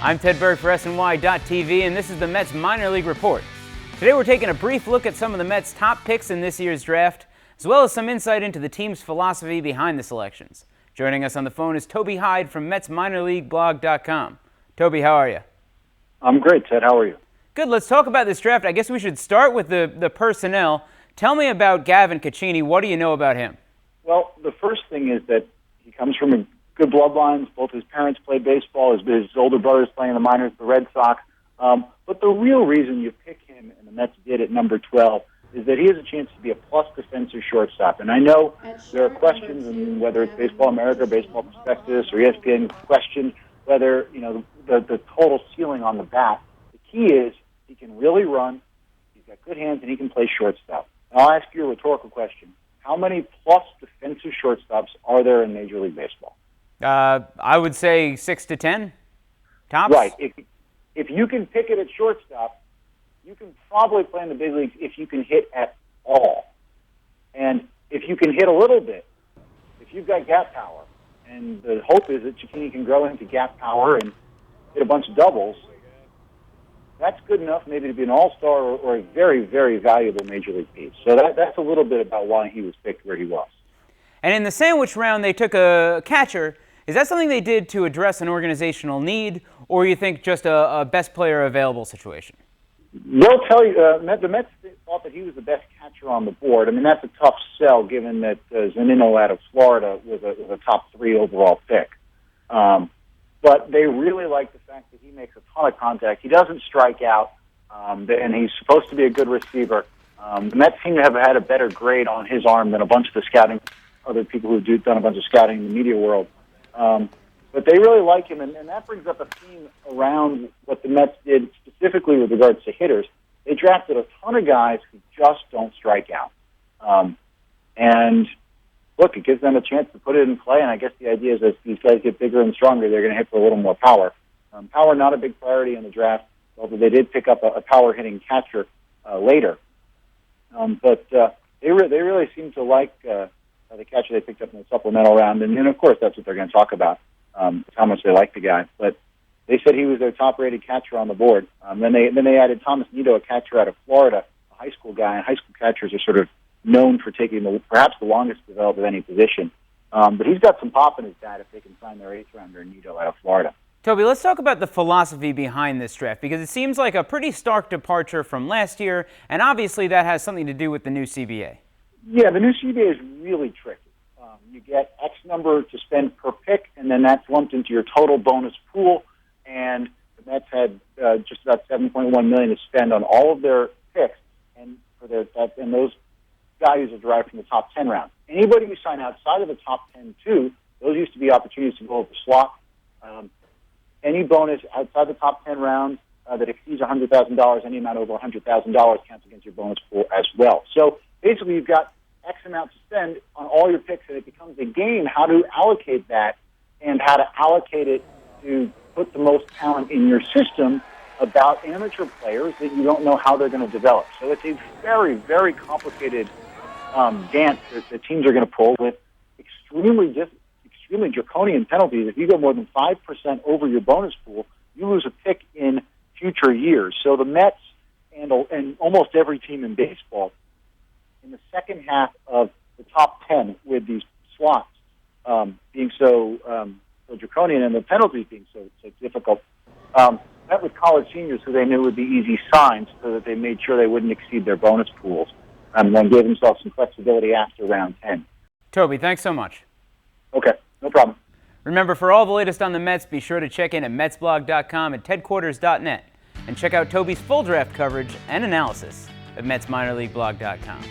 I'm Ted Berg for SNY.TV, and this is the Mets Minor League Report. Today we're taking a brief look at some of the Mets' top picks in this year's draft, as well as some insight into the team's philosophy behind the selections. Joining us on the phone is Toby Hyde from MetsMinorLeagueBlog.com. Toby, how are you? I'm great, Ted. How are you? Good. Let's talk about this draft. I guess we should start with the personnel. Tell me about Gavin Caccini. What do you know about him? Well, the first thing is that he comes from a good bloodlines. Both his parents played baseball. His older brother's playing in the minors, the Red Sox. But the real reason you pick him, and the Mets did at number 12, is that he has a chance to be a plus defensive shortstop. And I know there are questions, and whether it's Baseball America, Baseball Prospectus, or ESPN question whether the total ceiling on the bat. The key is he can really run. He's got good hands, and he can play shortstop. Now, I'll ask you a rhetorical question. How many plus defensive shortstops are there in Major League Baseball? I would say 6 to 10 tops. Right. If you can pick it at shortstop, you can probably play in the big leagues if you can hit at all. And if you can hit a little bit, if you've got gap power, and the hope is that Caccini can grow into gap power and hit a bunch of doubles, that's good enough maybe to be an all-star or a very, very valuable Major League piece. So that's a little bit about why he was picked where he was. And in the sandwich round, they took a catcher. Is that something they did to address an organizational need, or you think just a best player available situation? They'll tell you, the Mets thought that he was the best catcher on the board. I mean, that's a tough sell given that Zunino out of Florida was a top 3 overall pick. But they really like the fact that he makes a ton of contact. He doesn't strike out, and he's supposed to be a good receiver. The Mets seem to have had a better grade on his arm than a bunch of the scouting, other people who've done a bunch of scouting in the media world. But they really like him, and that brings up a theme around what the Mets did specifically with regards to hitters. They drafted a ton of guys who just don't strike out. And look, it gives them a chance to put it in play, and I guess the idea is as these guys get bigger and stronger, they're going to hit for a little more power. Power not a big priority in the draft, although they did pick up a power-hitting catcher later. But they really seem to like the catcher they picked up in the supplemental round, and of course that's what they're going to talk about, how much they like the guy. But they said he was their top-rated catcher on the board. Then they added Thomas Nido, a catcher out of Florida, a high school guy, and high school catchers are sort of known for taking perhaps the longest developed of any position. But he's got some pop in his bat if they can sign their 8th-rounder, Nido, out of Florida. Toby, let's talk about the philosophy behind this draft, because it seems like a pretty stark departure from last year, and obviously that has something to do with the new CBA. Yeah, the new CBA is really tricky. You get X number to spend per pick, and then that's lumped into your total bonus pool, and the Mets had just about $7.1 million to spend on all of their picks, and those values are derived from the top 10 rounds. Anybody who signed outside of the top 10 too, those used to be opportunities to go over slot. Any bonus outside the top 10 rounds that exceeds $100,000, any amount over $100,000 counts against your bonus pool as well. So basically you've got X amount to spend on all your picks, and it becomes a game how to allocate that and how to allocate it to put the most talent in your system about amateur players that you don't know how they're going to develop. So it's a very, very complicated dance that the teams are going to pull with extremely draconian penalties. If you go more than 5% over your bonus pool, you lose a pick in future years. So the Mets and almost every team in baseball, in the second half of the top 10 with these slots being so draconian and the penalties being so difficult, met with college seniors who they knew would be easy signs so that they made sure they wouldn't exceed their bonus pools and then gave themselves some flexibility after round 10. Toby, thanks so much. Okay, no problem. Remember, for all the latest on the Mets, be sure to check in at MetsBlog.com and TedQuarters.net and check out Toby's full draft coverage and analysis at MetsMinorLeagueBlog.com.